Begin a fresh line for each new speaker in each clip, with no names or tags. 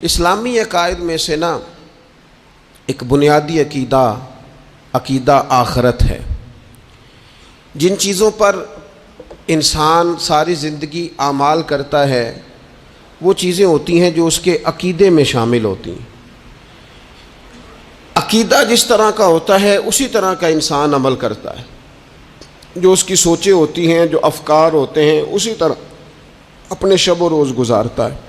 اسلامی عقائد میں سے نا ایک بنیادی عقیدہ آخرت ہے۔ جن چیزوں پر انسان ساری زندگی اعمال کرتا ہے وہ چیزیں ہوتی ہیں جو اس کے عقیدے میں شامل ہوتی ہیں۔ عقیدہ جس طرح کا ہوتا ہے اسی طرح کا انسان عمل کرتا ہے، جو اس کی سوچیں ہوتی ہیں، جو افکار ہوتے ہیں، اسی طرح اپنے شب و روز گزارتا ہے۔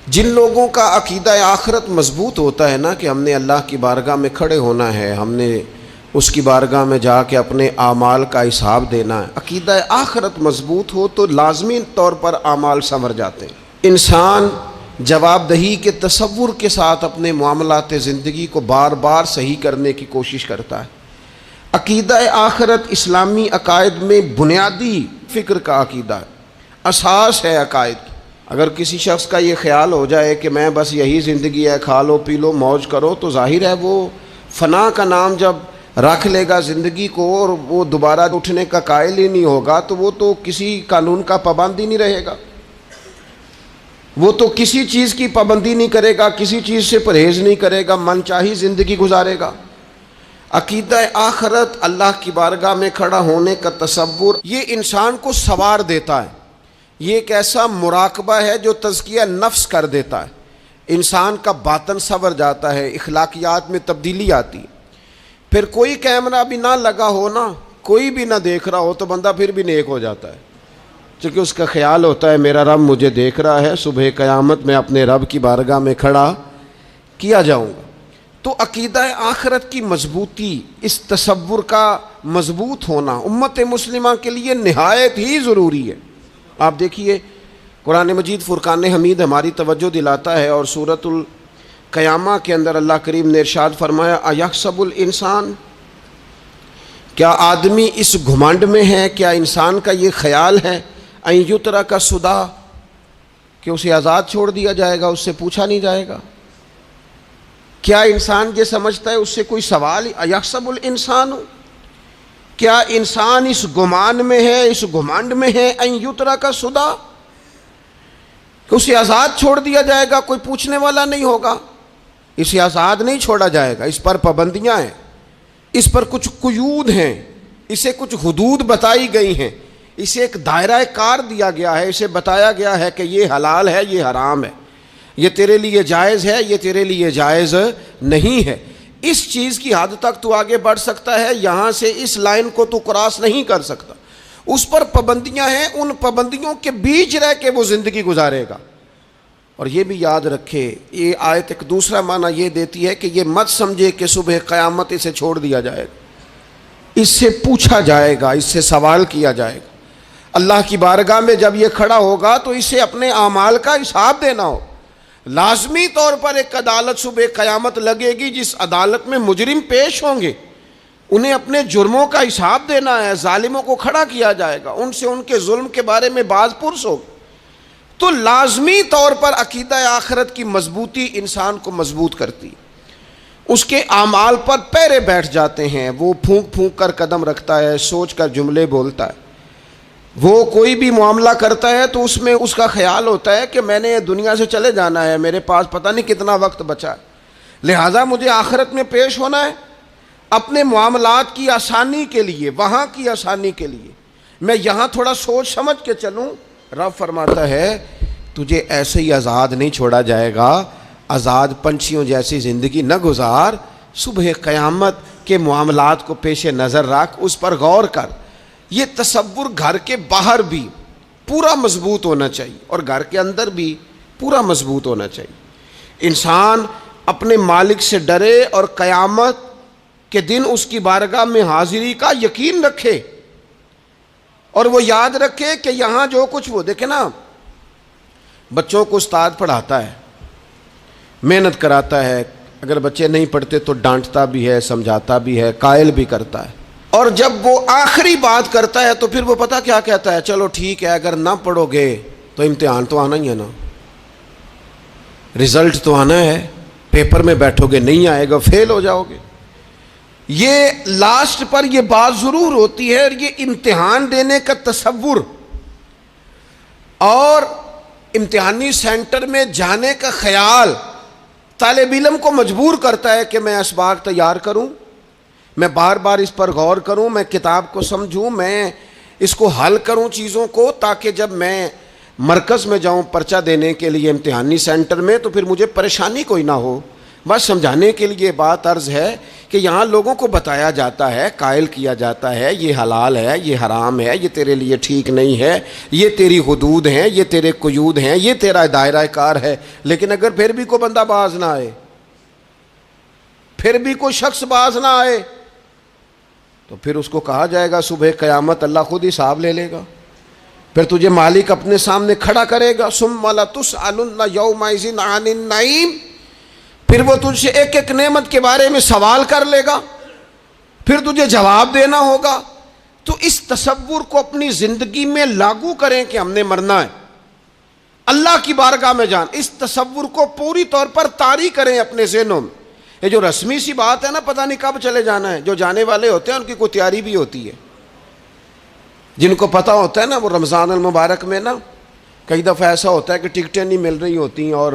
جن لوگوں کا عقیدہ آخرت مضبوط ہوتا ہے نا کہ ہم نے اللہ کی بارگاہ میں کھڑے ہونا ہے، ہم نے اس کی بارگاہ میں جا کے اپنے اعمال کا حساب دینا ہے، عقیدہ آخرت مضبوط ہو تو لازمی طور پر اعمال سنور جاتے ہیں۔ انسان جواب دہی کے تصور کے ساتھ اپنے معاملات زندگی کو بار بار صحیح کرنے کی کوشش کرتا ہے۔ عقیدہ آخرت اسلامی عقائد میں بنیادی فکر کا عقیدہ ہے، اساس ہے عقائد کی۔ اگر کسی شخص کا یہ خیال ہو جائے کہ میں بس یہی زندگی ہے، کھا لو پی لو موج کرو، تو ظاہر ہے وہ فنا کا نام جب رکھ لے گا زندگی کو اور وہ دوبارہ اٹھنے کا قائل ہی نہیں ہوگا تو وہ تو کسی قانون کا پابند ہی نہیں رہے گا، وہ تو کسی چیز کی پابندی نہیں کرے گا، کسی چیز سے پرہیز نہیں کرے گا، من چاہی زندگی گزارے گا۔ عقیدہ آخرت، اللہ کی بارگاہ میں کھڑا ہونے کا تصور، یہ انسان کو سوار دیتا ہے۔ یہ ایک ایسا مراقبہ ہے جو تزکیہ نفس کر دیتا ہے، انسان کا باطن سنور جاتا ہے، اخلاقیات میں تبدیلی آتی ہے۔ پھر کوئی کیمرہ بھی نہ لگا ہو نا، کوئی بھی نہ دیکھ رہا ہو تو بندہ پھر بھی نیک ہو جاتا ہے، چونکہ اس کا خیال ہوتا ہے میرا رب مجھے دیکھ رہا ہے، صبح قیامت میں اپنے رب کی بارگاہ میں کھڑا کیا جاؤں گا۔ تو عقیدہ آخرت کی مضبوطی، اس تصور کا مضبوط ہونا امت مسلمہ کے لیے نہایت ہی ضروری ہے۔ آپ دیکھیے قرآن مجید فرقان حمید ہماری توجہ دلاتا ہے، اور سورۃ القیامہ کے اندر اللہ کریم نے ارشاد فرمایا ایحسب الانسان، کیا آدمی اس گھمنڈ میں ہے، کیا انسان کا یہ خیال ہے ان یترک سدی، کہ اسے آزاد چھوڑ دیا جائے گا، اس سے پوچھا نہیں جائے گا؟ کیا انسان یہ سمجھتا ہے اس سے کوئی سوال؟ ایحسب الانسان، کیا انسان اس گمان میں ہے، اس گھمنڈ میں ہے ان یترک سدی، کہ اسے آزاد چھوڑ دیا جائے گا، کوئی پوچھنے والا نہیں ہوگا؟ اسے آزاد نہیں چھوڑا جائے گا، اس پر پابندیاں ہیں، اس پر کچھ قیود ہیں، اسے کچھ حدود بتائی گئی ہیں، اسے ایک دائرہ کار دیا گیا ہے، اسے بتایا گیا ہے کہ یہ حلال ہے، یہ حرام ہے، یہ تیرے لیے جائز ہے، یہ تیرے لیے جائز نہیں ہے۔ اس چیز کی حد تک تو آگے بڑھ سکتا ہے، یہاں سے اس لائن کو تو کراس نہیں کر سکتا، اس پر پابندیاں ہیں، ان پابندیوں کے بیچ رہ کے وہ زندگی گزارے گا۔ اور یہ بھی یاد رکھے، یہ آیت ایک دوسرا معنی یہ دیتی ہے کہ یہ مت سمجھے کہ صبح قیامت اسے چھوڑ دیا جائے گا، اس سے پوچھا جائے گا، اس سے سوال کیا جائے گا۔ اللہ کی بارگاہ میں جب یہ کھڑا ہوگا تو اسے اپنے اعمال کا حساب دینا ہو۔ لازمی طور پر ایک عدالت صبح قیامت لگے گی، جس عدالت میں مجرم پیش ہوں گے، انہیں اپنے جرموں کا حساب دینا ہے، ظالموں کو کھڑا کیا جائے گا، ان سے ان کے ظلم کے بارے میں باز پرس ہوگا۔ تو لازمی طور پر عقیدہ آخرت کی مضبوطی انسان کو مضبوط کرتی، اس کے اعمال پر پیرے بیٹھ جاتے ہیں، وہ پھونک پھونک کر قدم رکھتا ہے، سوچ کر جملے بولتا ہے، وہ کوئی بھی معاملہ کرتا ہے تو اس میں اس کا خیال ہوتا ہے کہ میں نے دنیا سے چلے جانا ہے، میرے پاس پتہ نہیں کتنا وقت بچا ہے، لہٰذا مجھے آخرت میں پیش ہونا ہے، اپنے معاملات کی آسانی کے لیے، وہاں کی آسانی کے لیے میں یہاں تھوڑا سوچ سمجھ کے چلوں۔ رب فرماتا ہے تجھے ایسے ہی آزاد نہیں چھوڑا جائے گا، آزاد پنچھیوں جیسی زندگی نہ گزار، صبح قیامت کے معاملات کو پیش نظر رکھ، اس پر غور کر۔ یہ تصور گھر کے باہر بھی پورا مضبوط ہونا چاہیے اور گھر کے اندر بھی پورا مضبوط ہونا چاہیے۔ انسان اپنے مالک سے ڈرے اور قیامت کے دن اس کی بارگاہ میں حاضری کا یقین رکھے، اور وہ یاد رکھے کہ یہاں جو کچھ، وہ دیکھے نا بچوں کو استاد پڑھاتا ہے، محنت کراتا ہے، اگر بچے نہیں پڑھتے تو ڈانٹتا بھی ہے، سمجھاتا بھی ہے، قائل بھی کرتا ہے، اور جب وہ آخری بات کرتا ہے تو پھر وہ پتہ کیا کہتا ہے؟ چلو ٹھیک ہے، اگر نہ پڑھو گے تو امتحان تو آنا ہی ہے نا، رزلٹ تو آنا ہے، پیپر میں بیٹھو گے نہیں آئے گا، فیل ہو جاؤ گے۔ یہ لاسٹ پر یہ بات ضرور ہوتی ہے، اور یہ امتحان دینے کا تصور اور امتحانی سینٹر میں جانے کا خیال طالب علم کو مجبور کرتا ہے کہ میں اسباق تیار کروں، میں بار بار اس پر غور کروں، میں کتاب کو سمجھوں، میں اس کو حل کروں چیزوں کو، تاکہ جب میں مرکز میں جاؤں پرچہ دینے کے لیے امتحانی سینٹر میں تو پھر مجھے پریشانی کوئی نہ ہو۔ بس سمجھانے کے لیے بات عرض ہے کہ یہاں لوگوں کو بتایا جاتا ہے، قائل کیا جاتا ہے یہ حلال ہے، یہ حرام ہے، یہ تیرے لیے ٹھیک نہیں ہے، یہ تیری حدود ہیں، یہ تیرے قیود ہیں، یہ تیرا دائرہ کار ہے۔ لیکن اگر پھر بھی کوئی بندہ باز نہ آئے، پھر بھی کوئی شخص باز نہ آئے، تو پھر اس کو کہا جائے گا صبح قیامت اللہ خود حساب لے لے گا، پھر تجھے مالک اپنے سامنے کھڑا کرے گا، ثم لتسألن یومئذ عن النعیم، پھر وہ تجھ سے ایک ایک نعمت کے بارے میں سوال کر لے گا، پھر تجھے جواب دینا ہوگا۔ تو اس تصور کو اپنی زندگی میں لاگو کریں کہ ہم نے مرنا ہے، اللہ کی بارگاہ میں جان، اس تصور کو پوری طور پر طاری کریں اپنے ذہنوں میں۔ یہ جو رسمی سی بات ہے نا، پتہ نہیں کب چلے جانا ہے، جو جانے والے ہوتے ہیں ان کی کوئی تیاری بھی ہوتی ہے، جن کو پتہ ہوتا ہے نا وہ رمضان المبارک میں نا کئی دفعہ ایسا ہوتا ہے کہ ٹکٹیں نہیں مل رہی ہوتی ہیں اور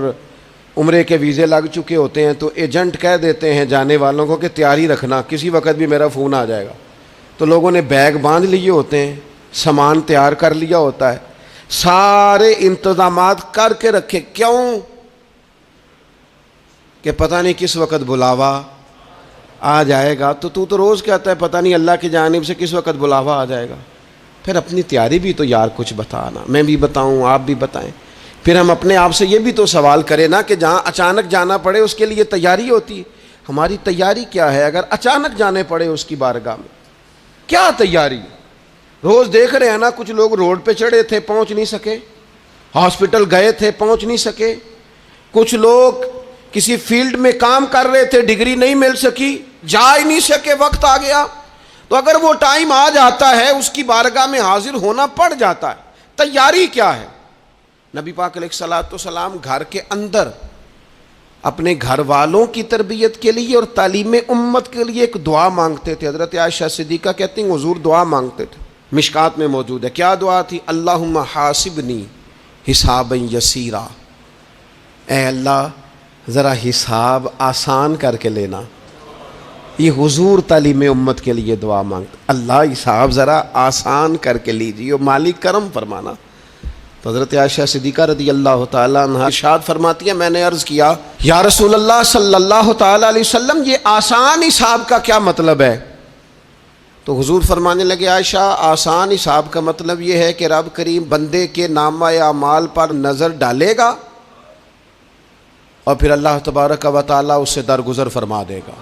عمرے کے ویزے لگ چکے ہوتے ہیں، تو ایجنٹ کہہ دیتے ہیں جانے والوں کو کہ تیاری رکھنا، کسی وقت بھی میرا فون آ جائے گا۔ تو لوگوں نے بیگ باندھ لیے ہوتے ہیں، سامان تیار کر لیا ہوتا ہے، سارے انتظامات کر کے رکھے، کیوں کہ پتہ نہیں کس وقت بلاوا آ جائے گا۔ تو روز کہتا ہے پتہ نہیں اللہ کی جانب سے کس وقت بلاوا آ جائے گا۔ پھر اپنی تیاری بھی تو یار کچھ بتانا، میں بھی بتاؤں آپ بھی بتائیں، پھر ہم اپنے آپ سے یہ بھی تو سوال کریں نا کہ جہاں اچانک جانا پڑے اس کے لیے تیاری ہوتی ہے، ہماری تیاری کیا ہے؟ اگر اچانک جانے پڑے اس کی بارگاہ میں کیا تیاری؟ روز دیکھ رہے ہیں نا، کچھ لوگ روڈ پہ چڑھے تھے پہنچ نہیں سکے، ہاسپٹل گئے تھے پہنچ نہیں سکے، کچھ لوگ کسی فیلڈ میں کام کر رہے تھے ڈگری نہیں مل سکی، جا ہی نہیں سکے، وقت آ گیا۔ تو اگر وہ ٹائم آ جاتا ہے اس کی بارگاہ میں حاضر ہونا پڑ جاتا ہے، تیاری کیا ہے؟ نبی پاک علیہ الصلوۃ والسلام گھر کے اندر اپنے گھر والوں کی تربیت کے لیے اور تعلیم امت کے لیے ایک دعا مانگتے تھے۔ حضرت عائشہ صدیقہ کہتی ہیں حضور دعا مانگتے تھے، مشکات میں موجود ہے۔ کیا دعا تھی؟ اللہم حاسبنی حسابا یسیرا، اے اللہ ذرا حساب آسان کر کے لینا۔ یہ حضور تعلیم امت کے لیے دعا مانگتے، اللہ حساب ذرا آسان کر کے لیجیے، مالک کرم فرمانا۔ تو حضرت عائشہ صدیقہ رضی اللہ تعالیٰ عنہ ارشاد فرماتی ہے، میں نے عرض کیا یا رسول اللہ صلی اللہ تعالیٰ علیہ وسلم یہ آسان حساب کا کیا مطلب ہے؟ تو حضور فرمانے لگے عائشہ آسان حساب کا مطلب یہ ہے کہ رب کریم بندے کے نامہ اعمال پر نظر ڈالے گا اور پھر اللہ تبارک و تعالیٰ اس سے درگزر فرما دے گا۔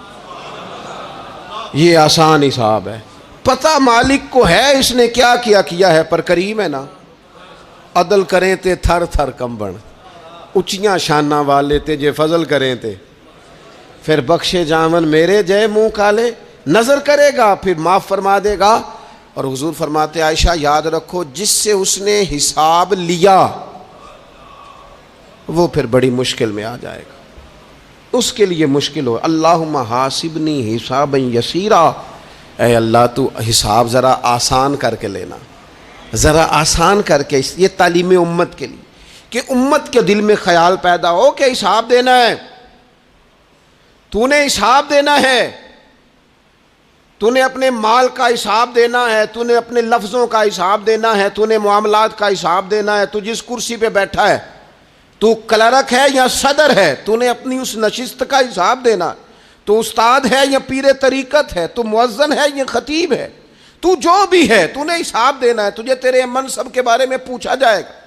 یہ آسان حساب ہے، پتہ مالک کو ہے اس نے کیا کیا ہے، پر کریم ہے نا۔ عدل کریں تے تھر تھر کمبن، اچیاں شاناں والے تے جے فضل کریں تے پھر بخشے جامن میرے جے منہ کالے، نظر کرے گا پھر معاف فرما دے گا۔ اور حضور فرماتے عائشہ یاد رکھو جس سے اس نے حساب لیا وہ پھر بڑی مشکل میں آ جائے گا، اس کے لیے مشکل ہو۔ اللہم حاسبنی حسابا یسیرا، اے اللہ تو حساب ذرا آسان کر کے لینا، ذرا آسان کر کے۔ یہ تعلیم امت کے لیے کہ امت کے دل میں خیال پیدا ہو کہ حساب دینا ہے، تو نے حساب دینا ہے، تو نے اپنے مال کا حساب دینا ہے، تو نے اپنے لفظوں کا حساب دینا ہے، تو نے معاملات کا حساب دینا ہے۔ تو جس کرسی پہ بیٹھا ہے، تو کلرک ہے یا صدر ہے، تو نے اپنی اس نشست کا حساب دینا۔ تو استاد ہے یا پیر طریقت ہے، تو مؤذن ہے یا خطیب ہے، تو جو بھی ہے تو نے حساب دینا ہے۔ تجھے تیرے منصب کے بارے میں پوچھا جائے گا،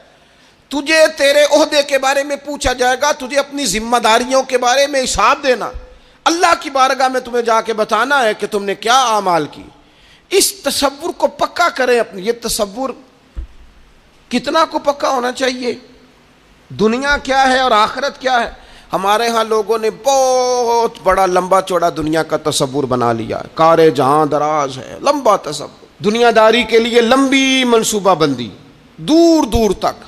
تجھے تیرے عہدے کے بارے میں پوچھا جائے گا، تجھے اپنی ذمہ داریوں کے بارے میں حساب دینا، اللہ کی بارگاہ میں تمہیں جا کے بتانا ہے کہ تم نے کیا اعمال کی۔ اس تصور کو پکا کریں اپنی۔ یہ تصور کتنا کو پکا ہونا چاہیے، دنیا کیا ہے اور آخرت کیا ہے۔ ہمارے ہاں لوگوں نے بہت بڑا لمبا چوڑا دنیا کا تصور بنا لیا ہے، کار جہاں دراز ہے، لمبا تصور، دنیا داری کے لیے لمبی منصوبہ بندی، دور دور تک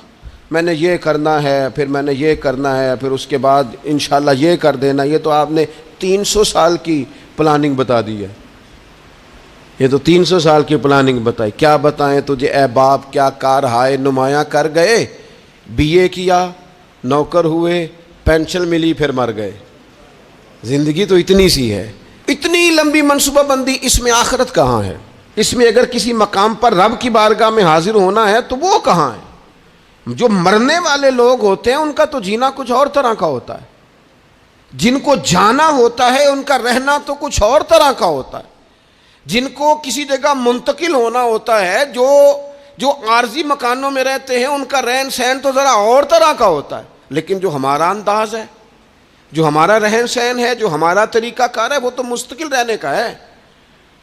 میں نے یہ کرنا ہے، پھر میں نے یہ کرنا ہے، پھر اس کے بعد انشاءاللہ یہ کر دینا۔ یہ تو آپ نے 300 سال کی پلاننگ بتا دی ہے، یہ تو 300 سال کی پلاننگ بتائی۔ کیا بتائیں تجھے اے باپ، کیا کار ہائے نمایاں کر گئے BA کیا, نوکر ہوئے, پینشن ملی, پھر مر گئے. زندگی تو اتنی سی ہے, اتنی لمبی منصوبہ بندی, اس میں آخرت کہاں ہے؟ اس میں اگر کسی مقام پر رب کی بارگاہ میں حاضر ہونا ہے تو وہ کہاں ہے؟ جو مرنے والے لوگ ہوتے ہیں ان کا تو جینا کچھ اور طرح کا ہوتا ہے, جن کو جانا ہوتا ہے ان کا رہنا تو کچھ اور طرح کا ہوتا ہے, جن کو کسی جگہ منتقل ہونا ہوتا ہے, جو عارضی مکانوں میں رہتے ہیں ان کا رہن سہن تو ذرا اور طرح کا ہوتا ہے. لیکن جو ہمارا انداز ہے, جو ہمارا رہن سہن ہے, جو ہمارا طریقہ کار ہے, وہ تو مستقل رہنے کا ہے.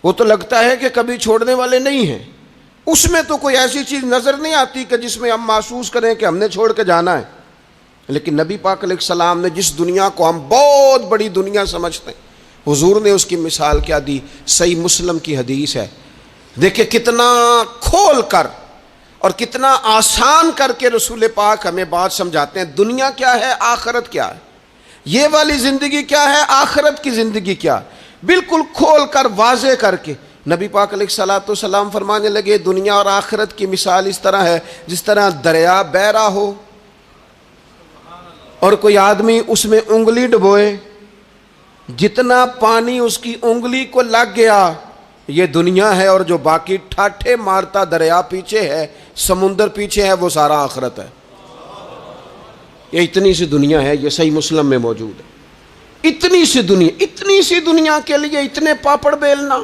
وہ تو لگتا ہے کہ کبھی چھوڑنے والے نہیں ہیں. اس میں تو کوئی ایسی چیز نظر نہیں آتی کہ جس میں ہم محسوس کریں کہ ہم نے چھوڑ کے جانا ہے. لیکن نبی پاک علیہ السلام نے جس دنیا کو ہم بہت بڑی دنیا سمجھتے ہیں, حضور نے اس کی مثال کیا دی؟ صحیح مسلم کی حدیث ہے. دیکھیں کتنا کھول کر اور کتنا آسان کر کے رسول پاک ہمیں بات سمجھاتے ہیں. دنیا کیا ہے, آخرت کیا ہے, یہ والی زندگی کیا ہے, آخرت کی زندگی کیا, بالکل کھول کر واضح کر کے نبی پاک علیہ الصلوۃ والسلام فرمانے لگے دنیا اور آخرت کی مثال اس طرح ہے جس طرح دریا بہ رہا ہو اور کوئی آدمی اس میں انگلی ڈبوئے, جتنا پانی اس کی انگلی کو لگ گیا یہ دنیا ہے, اور جو باقی ٹھاٹھے مارتا دریا پیچھے ہے, سمندر پیچھے ہے, وہ سارا آخرت ہے. یہ اتنی سی دنیا ہے, یہ صحیح مسلم میں موجود ہے. اتنی سی دنیا کے لیے اتنے پاپڑ بیلنا,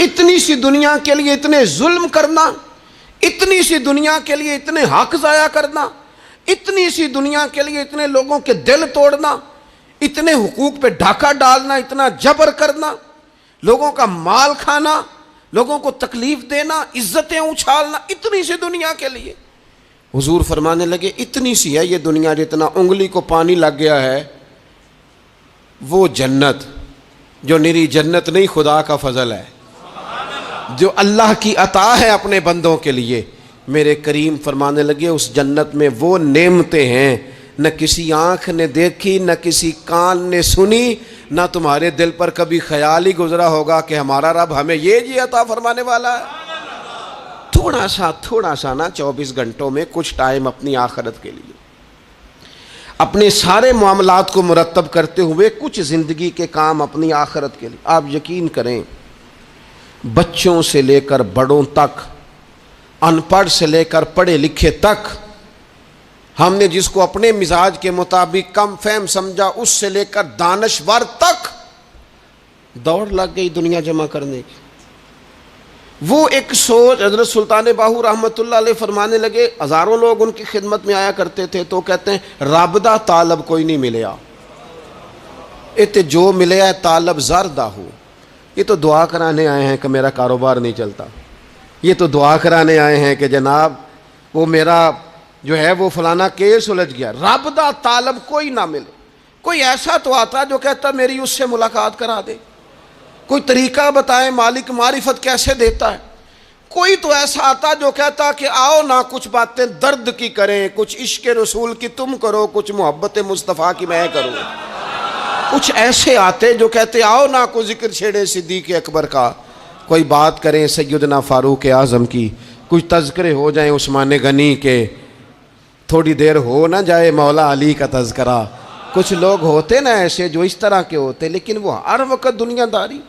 اتنی سی دنیا کے لیے اتنے ظلم کرنا, اتنی سی دنیا کے لیے اتنے حق ضائع کرنا, اتنی سی دنیا کے لیے اتنے لوگوں کے دل توڑنا, اتنے حقوق پہ ڈھاکہ ڈالنا, اتنا جبر کرنا, لوگوں کا مال کھانا, لوگوں کو تکلیف دینا, عزتیں اچھالنا, اتنی سی دنیا کے لیے. حضور فرمانے لگے اتنی سی ہے یہ دنیا, جتنا انگلی کو پانی لگ گیا ہے وہ جنت, جو نری جنت نہیں, خدا کا فضل ہے, جو اللہ کی عطا ہے اپنے بندوں کے لیے. میرے کریم فرمانے لگے اس جنت میں وہ نعمتیں ہیں نہ کسی آنکھ نے دیکھی, نہ کسی کان نے سنی, نہ تمہارے دل پر کبھی خیال ہی گزرا ہوگا کہ ہمارا رب ہمیں یہ جی عطا فرمانے والا ہے. تھوڑا سا نا 24 گھنٹوں میں کچھ ٹائم اپنی آخرت کے لیے, اپنے سارے معاملات کو مرتب کرتے ہوئے کچھ زندگی کے کام اپنی آخرت کے لیے. آپ یقین کریں بچوں سے لے کر بڑوں تک, ان پڑھ سے لے کر پڑھے لکھے تک, ہم نے جس کو اپنے مزاج کے مطابق کم فہم سمجھا اس سے لے کر دانشور تک دوڑ لگ گئی دنیا جمع کرنے کی. وہ ایک سوچ حضرت سلطان باہو رحمۃ اللہ علیہ فرمانے لگے, ہزاروں لوگ ان کی خدمت میں آیا کرتے تھے تو کہتے ہیں رب دا طالب کوئی نہیں ملیا, تے جو ملیا ہے طالب زردہ ہو. یہ تو دعا کرانے آئے ہیں کہ میرا کاروبار نہیں چلتا, یہ تو دعا کرانے آئے ہیں کہ جناب وہ میرا جو ہے وہ فلانا کیس سلجھ گیا. رب دا طالب کوئی نہ ملے. کوئی ایسا تو آتا جو کہتا میری اس سے ملاقات کرا دے, کوئی طریقہ بتائے مالک معرفت کیسے دیتا ہے. کوئی تو ایسا آتا جو کہتا کہ آؤ نہ کچھ باتیں درد کی کریں, کچھ عشق رسول کی تم کرو, کچھ محبت مصطفیٰ کی میں کروں. کچھ ایسے آتے جو کہتے آؤ نہ کوئی ذکر چھیڑے صدیق اکبر کا, کوئی بات کریں سیدنا فاروق اعظم کی, کچھ تذکرے ہو جائیں عثمان غنی کے, تھوڑی دیر ہو نہ جائے مولا علی کا تذکرہ. کچھ لوگ ہوتے نا ایسے جو اس طرح کے ہوتے, لیکن وہ ہر وقت دنیا داری,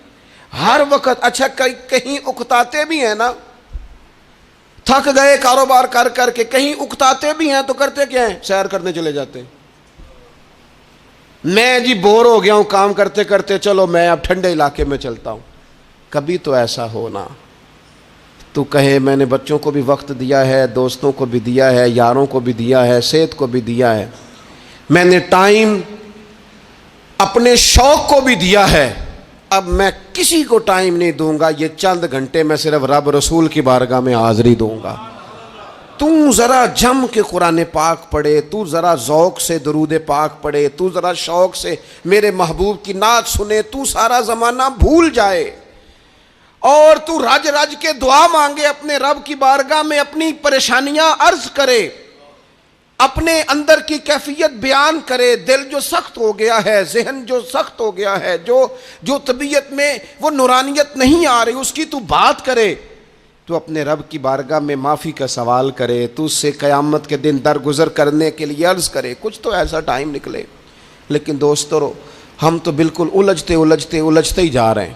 ہر وقت. اچھا کہیں اکتاتے بھی ہیں نا, تھک گئے کاروبار کر کر کے, کہیں اکتاتے بھی ہیں تو کرتے کیا ہیں, سیر کرنے چلے جاتے ہیں. میں جی بور ہو گیا ہوں کام کرتے کرتے, چلو میں اب ٹھنڈے علاقے میں چلتا ہوں. کبھی تو ایسا ہونا تو کہے میں نے بچوں کو بھی وقت دیا ہے, دوستوں کو بھی دیا ہے, یاروں کو بھی دیا ہے, صحت کو بھی دیا ہے, میں نے ٹائم اپنے شوق کو بھی دیا ہے, اب میں کسی کو ٹائم نہیں دوں گا, یہ چند گھنٹے میں صرف رب رسول کی بارگاہ میں حاضری دوں گا. تو ذرا جم کے قرآن پاک پڑھے, تو ذرا ذوق سے درود پاک پڑھے, تو ذرا شوق سے میرے محبوب کی نعت سنے, تو سارا زمانہ بھول جائے اور تو رج رج کے دعا مانگے اپنے رب کی بارگاہ میں, اپنی پریشانیاں عرض کرے, اپنے اندر کی کیفیت بیان کرے. دل جو سخت ہو گیا ہے, ذہن جو سخت ہو گیا ہے, جو طبیعت میں وہ نورانیت نہیں آ رہی, اس کی تو بات کرے. تو اپنے رب کی بارگاہ میں معافی کا سوال کرے، تو اس سے قیامت کے دن درگزر کرنے کے لیے عرض کرے، کچھ تو ایسا ٹائم نکلے۔ لیکن دوستو، ہم تو بالکل الجھتے ہی جا رہے ہیں۔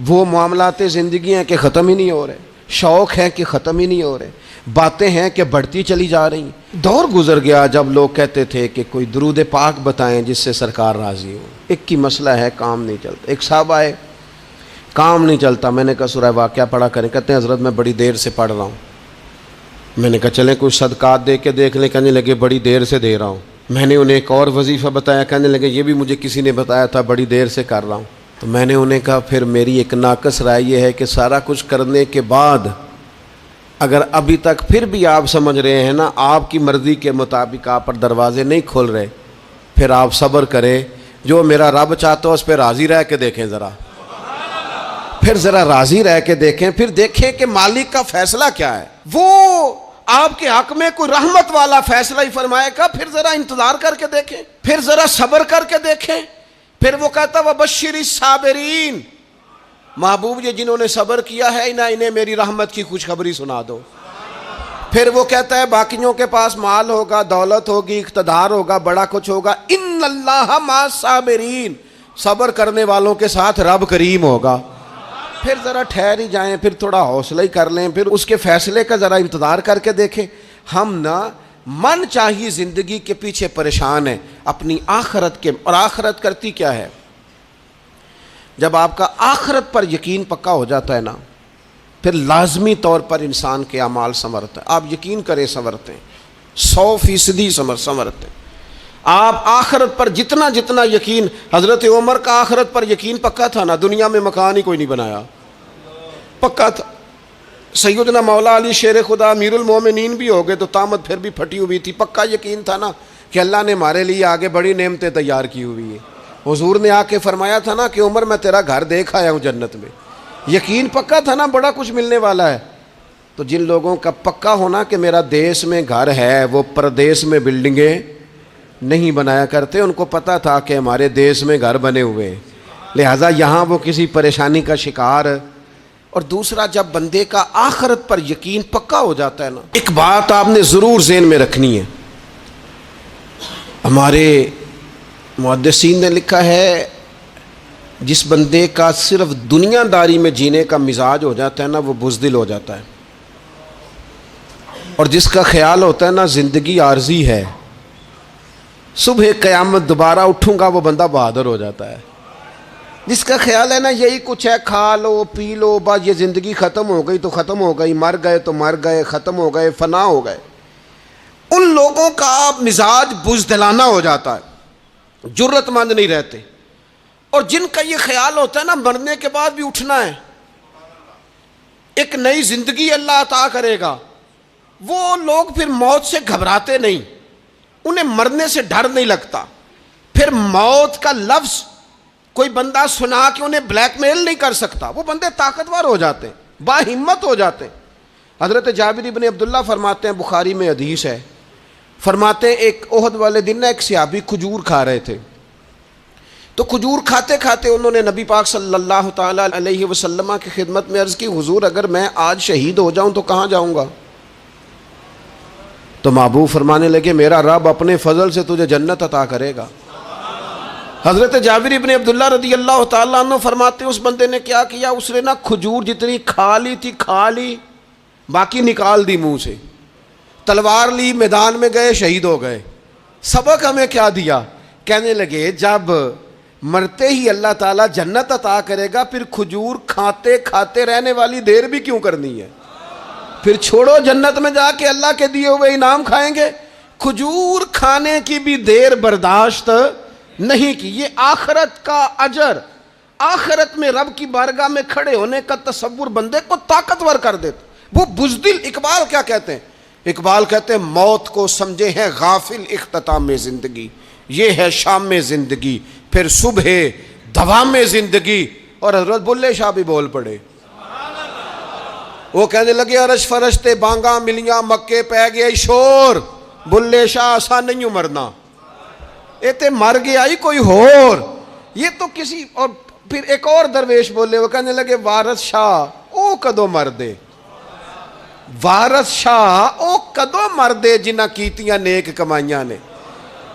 وہ معاملات زندگی ہیں کہ ختم ہی نہیں ہو رہے، شوق ہیں کہ ختم ہی نہیں ہو رہے، باتیں ہیں کہ بڑھتی چلی جا رہی ہیں۔ دور گزر گیا جب لوگ کہتے تھے کہ کوئی درود پاک بتائیں جس سے سرکار راضی ہو۔ ایک کی مسئلہ ہے، کام نہیں چلتا۔ ایک صاحب آئے، کام نہیں چلتا۔ میں نے کہا سورہ واقعہ پڑھا کریں۔ کہتے ہیں حضرت میں بڑی دیر سے پڑھ رہا ہوں۔ میں نے کہا چلیں کچھ صدقات دے کے دیکھ لیں۔ کہنے لگے بڑی دیر سے دے رہا ہوں۔ میں نے انہیں ایک اور وظیفہ بتایا، کہنے لگے یہ بھی مجھے کسی نے بتایا تھا، بڑی دیر سے کر رہا ہوں۔ تو میں نے انہیں کہا پھر میری ایک ناقص رائے یہ ہے کہ سارا کچھ کرنے کے بعد اگر ابھی تک پھر بھی آپ سمجھ رہے ہیں نا آپ کی مرضی کے مطابق آپ پر دروازے نہیں کھل رہے، پھر آپ صبر کریں۔ جو میرا رب چاہتا ہے اس پہ راضی رہ کے دیکھیں، پھر ذرا راضی رہ کے دیکھیں، پھر دیکھیں کہ مالک کا فیصلہ کیا ہے۔ وہ آپ کے حق میں کوئی رحمت والا فیصلہ ہی فرمائے گا، پھر ذرا انتظار کر کے دیکھیں، پھر ذرا صبر کر کے دیکھیں۔ پھر وہ کہتا وَبَشِّرِ الصَّابِرِينَ، محبوب یہ جنہوں نے صبر کیا ہے انہیں میری رحمت کی خوشخبری سنا دو۔ پھر وہ کہتا ہے باقیوں کے پاس مال ہوگا، دولت ہوگی، اقتدار ہوگا، بڑا کچھ ہوگا، ان اللہ مع الصابرین، صبر کرنے والوں کے ساتھ رب کریم ہوگا۔ پھر ذرا ٹھہر ہی جائیں، پھر تھوڑا حوصلہ ہی کر لیں، پھر اس کے فیصلے کا ذرا انتظار کر کے دیکھیں۔ ہم نہ من چاہیے زندگی کے پیچھے پریشان ہیں اپنی آخرت کے، اور آخرت کرتی کیا ہے؟ جب آپ کا آخرت پر یقین پکا ہو جاتا ہے نا، پھر لازمی طور پر انسان کے اعمال سنورتا ہے۔ آپ یقین کریں سنورتے ہیں، 100% سنورتے ہیں۔ آپ آخرت پر جتنا یقین، حضرت عمر کا آخرت پر یقین پکا تھا نا، دنیا میں مکان ہی کوئی نہیں بنایا، پکا تھا۔ سیدنا مولا علی شیر خدا امیر المومنین بھی ہو گئے تو طامت پھر بھی پھٹی ہوئی تھی، پکا یقین تھا نا کہ اللہ نے ہمارے لیے آگے بڑی نعمتیں تیار کی ہوئی ہیں۔ حضور نے آ کے فرمایا تھا نا کہ عمر میں تیرا گھر دیکھ آیا ہوں جنت میں، یقین پکا تھا نا بڑا کچھ ملنے والا ہے۔ تو جن لوگوں کا پکا ہونا کہ میرا دیس میں گھر ہے، وہ پردیس میں بلڈنگیں نہیں بنایا کرتے، ان کو پتا تھا کہ ہمارے دیس میں گھر بنے ہوئے ہیں، لہٰذا یہاں وہ کسی پریشانی کا شکار۔ اور دوسرا، جب بندے کا آخرت پر یقین پکا ہو جاتا ہے نا، ایک بات آپ نے ضرور ذہن میں رکھنی ہے۔ ہمارے محدثین نے لکھا ہے جس بندے کا صرف دنیا داری میں جینے کا مزاج ہو جاتا ہے نا، وہ بزدل ہو جاتا ہے، اور جس کا خیال ہوتا ہے نا زندگی عارضی ہے، صبح قیامت دوبارہ اٹھوں گا، وہ بندہ بہادر ہو جاتا ہے۔ جس کا خیال ہے نا یہی کچھ ہے، کھا لو پی لو بس، یہ زندگی ختم ہو گئی تو ختم ہو گئی، مر گئے تو مر گئے، ختم ہو گئے، فنا ہو گئے، ان لوگوں کا مزاج بزدلانہ ہو جاتا ہے، جرت مند نہیں رہتے۔ اور جن کا یہ خیال ہوتا ہے نا مرنے کے بعد بھی اٹھنا ہے، ایک نئی زندگی اللہ عطا کرے گا، وہ لوگ پھر موت سے گھبراتے نہیں، انہیں مرنے سے ڈر نہیں لگتا۔ پھر موت کا لفظ کوئی بندہ سنا کہ انہیں بلیک میل نہیں کر سکتا، وہ بندے طاقتور ہو جاتے ہیں، باہمت ہو جاتے ہیں۔ حضرت جابر بن عبداللہ فرماتے ہیں، بخاری میں حدیث ہے، فرماتے ہیں ایک احد والے دن نا ایک صحابی کھجور کھا رہے تھے، تو کھجور کھاتے کھاتے انہوں نے نبی پاک صلی اللہ تعالیٰ علیہ وسلم کی خدمت میں عرض کی، حضور اگر میں آج شہید ہو جاؤں تو کہاں جاؤں گا؟ تو محبوب فرمانے لگے میرا رب اپنے فضل سے تجھے جنت عطا کرے گا۔ حضرت جابر ابن عبداللہ رضی اللہ تعالیٰ عنہ فرماتے ہیں اس بندے نے کیا کیا، اس نے نا کھجور جتنی کھا لی تھی کھا لی، باقی نکال دی منہ سے، تلوار لی، میدان میں گئے، شہید ہو گئے۔ سبق ہمیں کیا دیا؟ کہنے لگے جب مرتے ہی اللہ تعالیٰ جنت عطا کرے گا، پھر کھجور کھاتے کھاتے رہنے والی دیر بھی کیوں کرنی ہے؟ پھر چھوڑو، جنت میں جا کے اللہ کے دیے ہوئے انعام کھائیں گے۔ کھجور کھانے کی بھی دیر برداشت نہیں کی۔ یہ آخرت کا اجر، آخرت میں رب کی بارگاہ میں کھڑے ہونے کا تصور بندے کو طاقتور کر دیتا۔ وہ بزدل، اقبال کیا کہتے ہیں؟ اقبال کہتے ہیں موت کو سمجھے ہیں غافل اختتام میں زندگی، یہ ہے شام میں زندگی، پھر صبح دوام میں زندگی۔ اور حضرت بلے شاہ بھی بول پڑے، وہ کہنے لگے عرش فرشتے بانگاں ملیاں مکے پہ گیا شور، بلے شاہ آسان نہیں مرنا، اے تے مر گیا ہی کوئی ہور، یہ تو کسی۔ اور پھر ایک اور درویش بولے، وہ کہنے لگے وارث شاہ او کدو مر دے، وارث شاہ او کدو مردے جنہ کیتیاں نیک کمائیاں نے،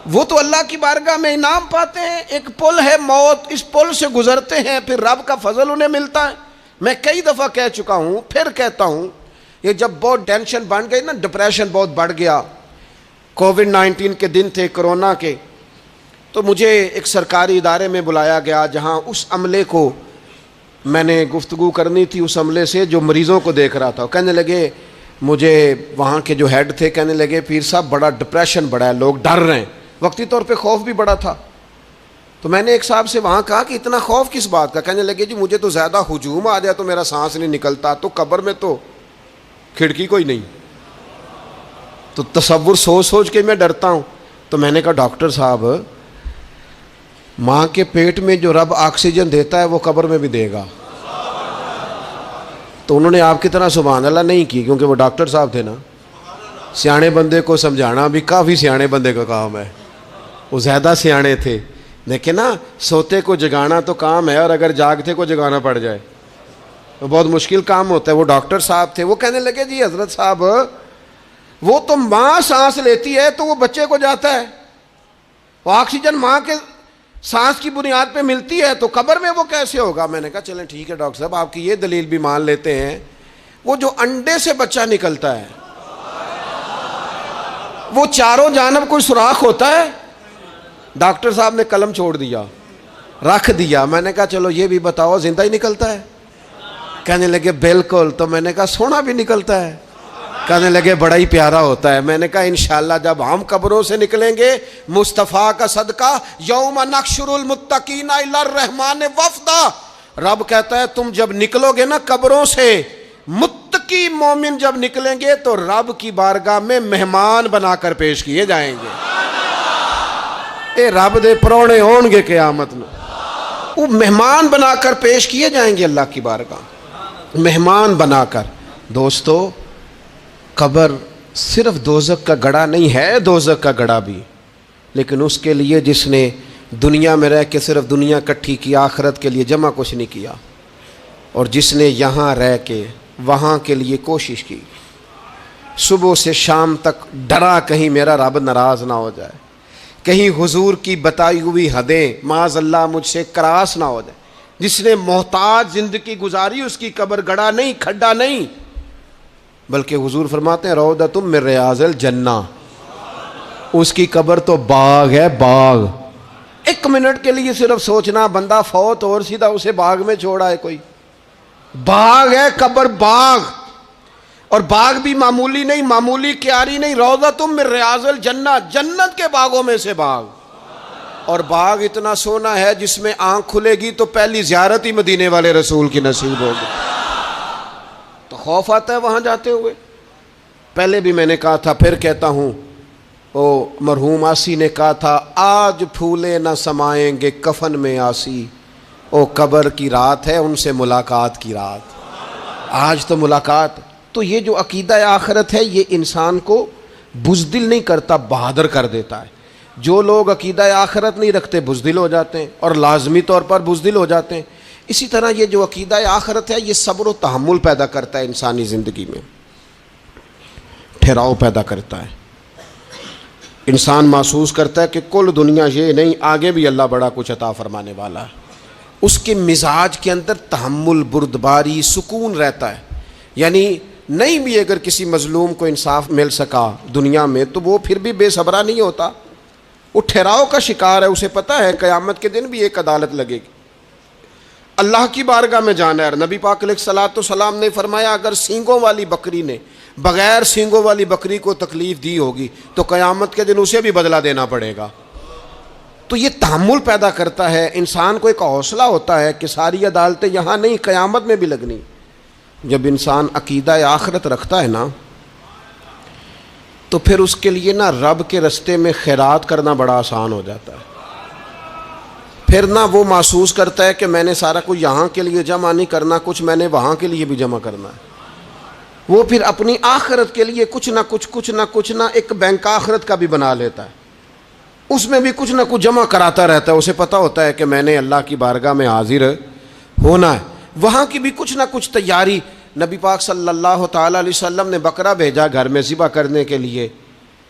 وہ تو اللہ کی بارگاہ میں انعام پاتے ہیں. ایک پل ہے موت، اس پل سے گزرتے ہیں، پھر رب کا فضل انہیں ملتا ہے. میں کئی دفعہ کہہ چکا ہوں، پھر کہتا ہوں، یہ جب بہت ٹینشن بن گئی نا، ڈپریشن بہت بڑھ گیا، کووڈ-19 کے دن تھے، کرونا کے، تو مجھے ایک سرکاری ادارے میں بلایا گیا جہاں اس عملے کو میں نے گفتگو کرنی تھی، اس عملے سے جو مریضوں کو دیکھ رہا تھا. کہنے لگے، مجھے وہاں کے جو ہیڈ تھے کہنے لگے پیر صاحب بڑا ڈپریشن بڑا ہے، لوگ ڈر رہے ہیں. وقتی طور پہ خوف بھی بڑا تھا. تو میں نے ایک صاحب سے وہاں کہا کہ اتنا خوف کس بات کا؟ کہنے لگے جی مجھے تو زیادہ ہجوم آ جائے تو میرا سانس نہیں نکلتا، تو قبر میں تو کھڑکی کوئی نہیں، تو تصور سوچ سوچ کے میں ڈرتا ہوں. تو میں نے کہا ڈاکٹر صاحب، ماں کے پیٹ میں جو رب آکسیجن دیتا ہے وہ قبر میں بھی دے گا. تو انہوں نے آپ کی طرح سبحان اللہ نہیں کی، کیونکہ وہ ڈاکٹر صاحب تھے نا. سیانے بندے کو سمجھانا بھی کافی سیانے بندے کا کام ہے، وہ زیادہ سیانے تھے. لیکن نا سوتے کو جگانا تو کام ہے، اور اگر جاگتے کو جگانا پڑ جائے تو بہت مشکل کام ہوتا ہے. وہ ڈاکٹر صاحب تھے. وہ کہنے لگے جی حضرت صاحب، وہ تو ماں سانس لیتی ہے تو وہ بچے کو جاتا ہے، وہ آکسیجن ماں کے سانس کی بنیاد پہ ملتی ہے، تو قبر میں وہ کیسے ہوگا؟ میں نے کہا چلیں ٹھیک ہے ڈاکٹر صاحب، آپ کی یہ دلیل بھی مان لیتے ہیں. وہ جو انڈے سے بچہ نکلتا ہے، وہ چاروں جانب کوئی سوراخ ہوتا ہے؟ ڈاکٹر صاحب نے قلم چھوڑ دیا، رکھ دیا. میں نے کہا چلو یہ بھی بتاؤ زندہ ہی نکلتا ہے؟ کہنے لگے بالکل. تو میں نے کہا سونا بھی نکلتا ہے؟ کہنے لگے بڑا ہی پیارا ہوتا ہے. میں نے کہا انشاءاللہ جب ہم قبروں سے نکلیں گے، مصطفیٰ کا صدقہ، یوم نحشر المتقین الی الرحمن وفدا، رب کہتا ہے تم جب نکلو گے نا قبروں سے، متقی مومن جب نکلیں گے تو رب کی بارگاہ میں مہمان بنا کر پیش کیے جائیں گے. اے رب دے پرونے ہون گے قیامت میں، وہ مہمان بنا کر پیش کیے جائیں گے اللہ کی بارگاہ، مہمان بنا کر. دوستو، قبر صرف دوزخ کا گڑھا نہیں ہے، دوزخ کا گڑھا بھی، لیکن اس کے لیے جس نے دنیا میں رہ کے صرف دنیا کٹھی کی، آخرت کے لیے جمع کچھ نہیں کیا، اور جس نے یہاں رہ کے وہاں کے لیے کوشش کی، صبح سے شام تک ڈرا کہیں میرا رب ناراض نہ ہو جائے، کہیں حضور کی بتائی ہوئی حدیں معاذ اللہ مجھ سے کراس نہ ہو جائے. جس نے محتاج زندگی گزاری، اس کی قبر گڑھا نہیں، کھڈا نہیں، بلکہ حضور فرماتے ہیں روضۃ من ریاض الجنہ، اس کی قبر تو باغ ہے، باغ. ایک منٹ کے لیے صرف سوچنا، بندہ فوت اور سیدھا اسے باغ میں چھوڑا ہے کوئی، باغ ہے قبر، باغ. اور باغ بھی معمولی نہیں، معمولی کیاری نہیں، روضۃ من ریاض الجنہ، جنت کے باغوں میں سے باغ. اور باغ اتنا سونا ہے جس میں آنکھ کھلے گی تو پہلی زیارت ہی مدینے والے رسول کی نصیب ہوگی. تو خوف آتا ہے وہاں جاتے ہوئے. پہلے بھی میں نے کہا تھا، پھر کہتا ہوں، او مرحوم آسی نے کہا تھا، آج پھولے نہ سمائیں گے کفن میں آسی، او قبر کی رات ہے ان سے ملاقات کی رات. آج تو ملاقات. تو یہ جو عقیدہ آخرت ہے یہ انسان کو بزدل نہیں کرتا، بہادر کر دیتا ہے. جو لوگ عقیدہ آخرت نہیں رکھتے بزدل ہو جاتے ہیں، اور لازمی طور پر بزدل ہو جاتے ہیں. اسی طرح یہ جو عقیدہ آخرت ہے یہ صبر و تحمل پیدا کرتا ہے انسانی زندگی میں، ٹھہراؤ پیدا کرتا ہے. انسان محسوس کرتا ہے کہ کل دنیا یہ نہیں، آگے بھی اللہ بڑا کچھ عطا فرمانے والا ہے. اس کے مزاج کے اندر تحمل، بردباری، سکون رہتا ہے. یعنی نہیں بھی اگر کسی مظلوم کو انصاف مل سکا دنیا میں تو وہ پھر بھی بے صبرا نہیں ہوتا، وہ ٹھہراؤ کا شکار ہے. اسے پتہ ہے قیامت کے دن بھی ایک عدالت لگے گی، اللہ کی بارگاہ میں جانا ہے. نبی پاک علیہ الصلوۃ والسلام نے فرمایا اگر سینگوں والی بکری نے بغیر سینگوں والی بکری کو تکلیف دی ہوگی تو قیامت کے دن اسے بھی بدلہ دینا پڑے گا. تو یہ تحمل پیدا کرتا ہے، انسان کو ایک حوصلہ ہوتا ہے کہ ساری عدالتیں یہاں نہیں، قیامت میں بھی لگنی. جب انسان عقیدہ آخرت رکھتا ہے نا تو پھر اس کے لیے نا رب کے رستے میں خیرات کرنا بڑا آسان ہو جاتا ہے. پھر نہ وہ محسوس کرتا ہے کہ میں نے سارا کچھ یہاں کے لیے جمع نہیں کرنا، کچھ میں نے وہاں کے لیے بھی جمع کرنا ہے. وہ پھر اپنی آخرت کے لیے کچھ نہ ایک بینک آخرت کا بھی بنا لیتا ہے، اس میں بھی کچھ نہ کچھ جمع کراتا رہتا ہے. اسے پتہ ہوتا ہے کہ میں نے اللہ کی بارگاہ میں حاضر ہونا ہے، وہاں کی بھی کچھ نہ کچھ تیاری. نبی پاک صلی اللہ تعالیٰ علیہ وسلم نے بکرا بھیجا گھر میں ذبح کرنے کے لیے،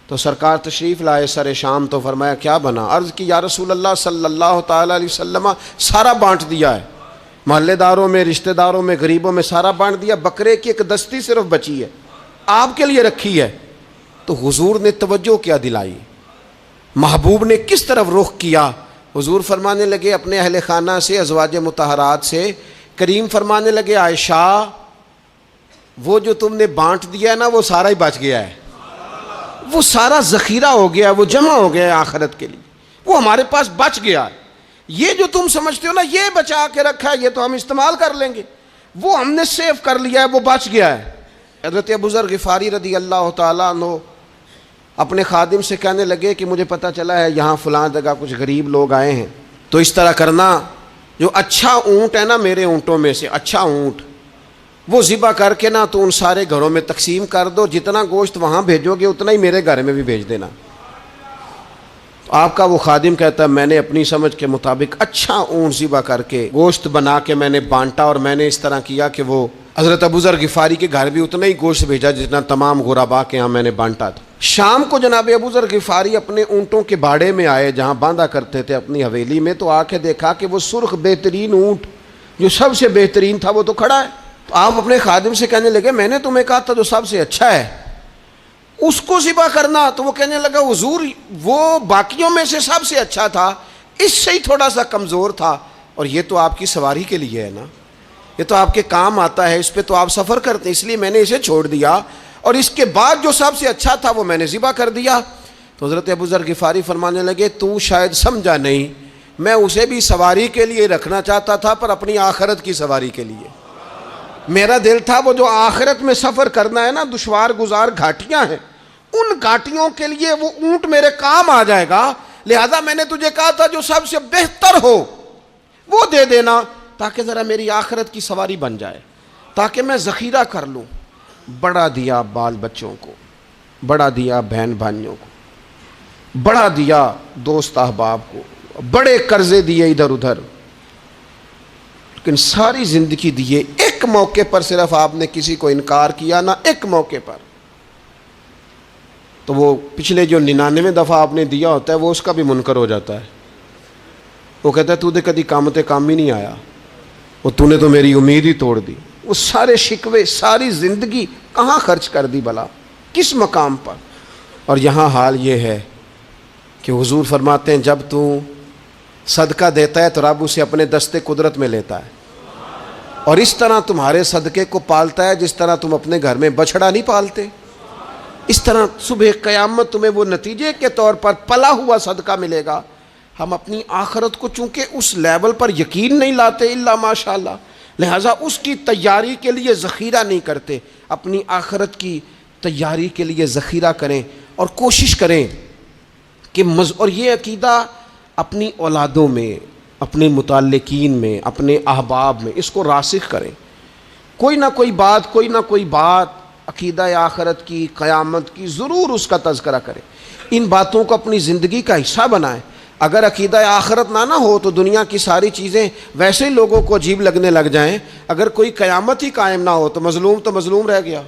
تو سرکار تشریف لائے سر شام، تو فرمایا کیا بنا؟ عرض کی یا رسول اللہ صلی اللہ تعالیٰ علیہ وسلم سارا بانٹ دیا ہے، محلے داروں میں، رشتہ داروں میں، غریبوں میں سارا بانٹ دیا، بکرے کی ایک دستی صرف بچی ہے، آپ کے لیے رکھی ہے۔ تو حضور نے توجہ کیا دلائی، محبوب نے کس طرف رخ کیا؟ حضور فرمانے لگے اپنے اہل خانہ سے، ازواج مطہرات سے، کریم فرمانے لگے عائشہ وہ جو تم نے بانٹ دیا ہے نا وہ سارا ہی بچ گیا ہے، وہ سارا ذخیرہ ہو گیا، وہ جمع ہو گیا ہے آخرت کے لیے، وہ ہمارے پاس بچ گیا ہے۔ یہ جو تم سمجھتے ہو نا یہ بچا کے رکھا ہے، یہ تو ہم استعمال کر لیں گے، وہ ہم نے سیو کر لیا ہے، وہ بچ گیا ہے۔ حضرت ابو ذر غفاری رضی اللہ تعالیٰ عنہ اپنے خادم سے کہنے لگے کہ مجھے پتہ چلا ہے یہاں فلاں جگہ کچھ غریب لوگ آئے ہیں، تو اس طرح کرنا، جو اچھا اونٹ ہے نا میرے اونٹوں میں سے، اچھا اونٹ وہ ذبح کر کے نا تو ان سارے گھروں میں تقسیم کر دو، جتنا گوشت وہاں بھیجو گے اتنا ہی میرے گھر میں بھی بھیج دینا۔ آپ کا وہ خادم کہتا ہے میں نے اپنی سمجھ کے مطابق اچھا اونٹ ذبح کر کے گوشت بنا کے میں نے بانٹا، اور میں نے اس طرح کیا کہ وہ حضرت ابو ذر غفاری کے گھر بھی اتنا ہی گوشت بھیجا جتنا تمام غربا کے ہاں میں نے بانٹا تھا۔ شام کو جناب ابو ذر غفاری اپنے اونٹوں کے باڑے میں آئے جہاں باندھا کرتے تھے اپنی حویلی میں، تو آ کے دیکھا کہ وہ سرخ بہترین اونٹ جو سب سے بہترین تھا وہ تو کھڑا ہے۔ تو آپ اپنے خادم سے کہنے لگے میں نے تمہیں کہا تھا جو سب سے اچھا ہے اس کو ذبح کرنا، تو وہ کہنے لگا حضور وہ باقیوں میں سے سب سے اچھا تھا، اس سے ہی تھوڑا سا کمزور تھا، اور یہ تو آپ کی سواری کے لیے ہے نا، یہ تو آپ کے کام آتا ہے، اس پہ تو آپ سفر کرتے ہیں، اس لیے میں نے اسے چھوڑ دیا، اور اس کے بعد جو سب سے اچھا تھا وہ میں نے ذبح کر دیا۔ تو حضرت ابو ذر غفاری فرمانے لگے تو شاید سمجھا نہیں، میں اسے بھی سواری کے لیے رکھنا چاہتا تھا پر اپنی آخرت کی سواری کے لیے، میرا دل تھا وہ جو آخرت میں سفر کرنا ہے نا، دشوار گزار گھاٹیاں ہیں، ان گھاٹیوں کے لیے وہ اونٹ میرے کام آ جائے گا، لہذا میں نے تجھے کہا تھا جو سب سے بہتر ہو وہ دے دینا تاکہ ذرا میری آخرت کی سواری بن جائے، تاکہ میں ذخیرہ کر لوں۔ بڑا دیا بال بچوں کو، بڑا دیا بہن بھائیوں کو، بڑا دیا دوست احباب کو، بڑے قرضے دیے ادھر ادھر، لیکن ساری زندگی دیے، ایک موقع پر صرف آپ نے کسی کو انکار کیا نہ، ایک موقع پر، تو وہ پچھلے جو 99 دفعہ آپ نے دیا ہوتا ہے وہ اس کا بھی منکر ہو جاتا ہے، وہ کہتا ہے تو نے کدی کام تے کام ہی نہیں آیا، وہ تو نے تو میری امید ہی توڑ دی۔ وہ سارے شکوے ساری زندگی کہاں خرچ کر دی بلا، کس مقام پر؟ اور یہاں حال یہ ہے کہ حضور فرماتے ہیں جب تو صدقہ دیتا ہے تو رب اسے اپنے دستے قدرت میں لیتا ہے، اور اس طرح تمہارے صدقے کو پالتا ہے جس طرح تم اپنے گھر میں بچھڑا نہیں پالتے، اس طرح صبح قیامت تمہیں وہ نتیجے کے طور پر پلا ہوا صدقہ ملے گا۔ ہم اپنی آخرت کو چونکہ اس لیول پر یقین نہیں لاتے الا ماشاءاللہ، لہٰذا اس کی تیاری کے لیے ذخیرہ نہیں کرتے، اپنی آخرت کی تیاری کے لیے ذخیرہ کریں اور کوشش کریں کہ اور یہ عقیدہ اپنی اولادوں میں، اپنے متعلقین میں، اپنے احباب میں اس کو راسخ کریں، کوئی نہ کوئی بات عقیدہ آخرت کی، قیامت کی ضرور اس کا تذکرہ کریں، ان باتوں کو اپنی زندگی کا حصہ بنائیں۔ اگر عقیدہ آخرت نہ ہو تو دنیا کی ساری چیزیں ویسے ہی لوگوں کو عجیب لگنے لگ جائیں، اگر کوئی قیامت ہی قائم نہ ہو تو مظلوم رہ گیا،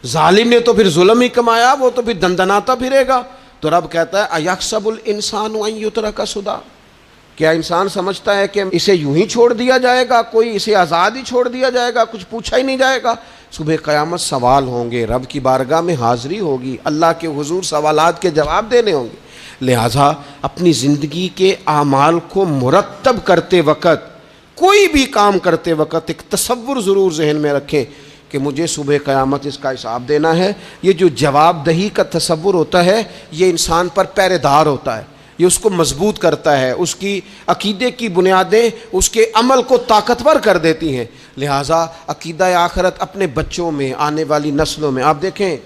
ظالم نے تو پھر ظلم ہی کمایا، وہ تو پھر دندناتا پھرے گا۔ تو رب کہتا ہے اَيَحْسَبُ الْإِنسَانُ أَن يُتْرَكَ سُدًى، کیا انسان سمجھتا ہے کہ اسے یوں ہی چھوڑ دیا جائے گا، کوئی اسے آزاد ہی چھوڑ دیا جائے گا، کچھ پوچھا ہی نہیں جائے گا؟ صبح قیامت سوال ہوں گے، رب کی بارگاہ میں حاضری ہوگی، اللہ کے حضور سوالات کے جواب دینے ہوں گے، لہٰذا اپنی زندگی کے اعمال کو مرتب کرتے وقت، کوئی بھی کام کرتے وقت ایک تصور ضرور ذہن میں رکھیں کہ مجھے صبح قیامت اس کا حساب دینا ہے۔ یہ جو جواب دہی کا تصور ہوتا ہے یہ انسان پر پہرے دار ہوتا ہے، یہ اس کو مضبوط کرتا ہے، اس کی عقیدے کی بنیادیں اس کے عمل کو طاقتور کر دیتی ہیں۔ لہٰذا عقیدہ آخرت اپنے بچوں میں، آنے والی نسلوں میں، آپ دیکھیں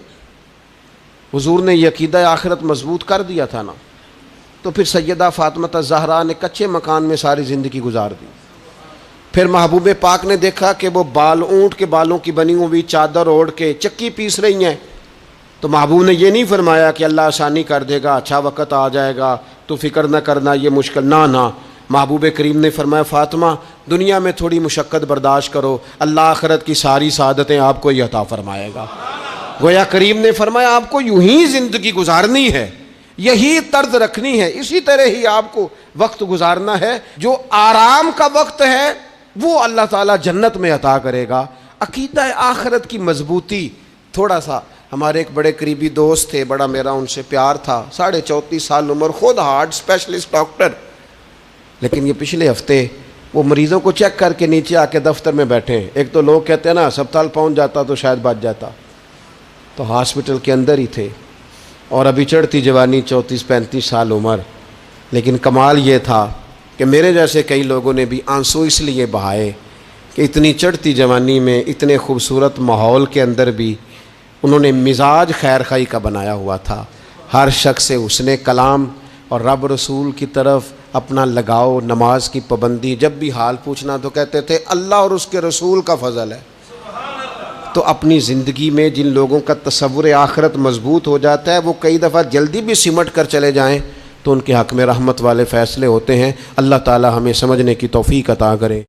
حضور نے یہ عقیدہ آخرت مضبوط کر دیا تھا نا، تو پھر سیدہ فاطمہ الزہرا نے کچے مکان میں ساری زندگی گزار دی، پھر محبوب پاک نے دیکھا کہ وہ اونٹ کے بالوں کی بنی ہوئی چادر اوڑھ کے چکی پیس رہی ہیں، تو محبوب نے یہ نہیں فرمایا کہ اللہ آسانی کر دے گا، اچھا وقت آ جائے گا تو فکر نہ کرنا یہ مشکل، نہ محبوب کریم نے فرمایا فاطمہ دنیا میں تھوڑی مشقت برداشت کرو، اللہ آخرت کی ساری سعادتیں آپ کو ہی عطا فرمائے گا۔ گویا کریم نے فرمایا آپ کو یوں ہی زندگی گزارنی ہے، یہی طرز رکھنی ہے، اسی طرح ہی آپ کو وقت گزارنا ہے۔ جو آرام کا وقت ہے وہ اللہ تعالیٰ جنت میں عطا کرے گا۔ عقیدہ آخرت کی مضبوطی، تھوڑا سا ہمارے ایک بڑے قریبی دوست تھے، بڑا میرا ان سے پیار تھا، 34.5 سال عمر، خود ہارٹ اسپیشلسٹ ڈاکٹر، لیکن یہ پچھلے ہفتے وہ مریضوں کو چیک کر کے نیچے آ کے دفتر میں بیٹھے ہیں۔ ایک تو لوگ کہتے ہیں نا ہسپتال پہنچ جاتا تو شاید بچ جاتا، تو ہاسپٹل کے اندر ہی تھے، اور ابھی چڑھتی جوانی، 34-35 سال عمر، لیکن کمال یہ تھا کہ میرے جیسے کئی لوگوں نے بھی آنسو اس لیے بہائے کہ اتنی چڑھتی جوانی میں اتنے خوبصورت ماحول کے اندر بھی انہوں نے مزاج خیر خواہی کا بنایا ہوا تھا، ہر شخص سے حسن کلام اور رب رسول کی طرف اپنا لگاؤ، نماز کی پابندی، جب بھی حال پوچھنا تو کہتے تھے اللہ اور اس کے رسول کا فضل ہے۔ تو اپنی زندگی میں جن لوگوں کا تصور آخرت مضبوط ہو جاتا ہے وہ کئی دفعہ جلدی بھی سمٹ کر چلے جائیں تو ان کے حق میں رحمت والے فیصلے ہوتے ہیں۔ اللہ تعالی ہمیں سمجھنے کی توفیق عطا کرے۔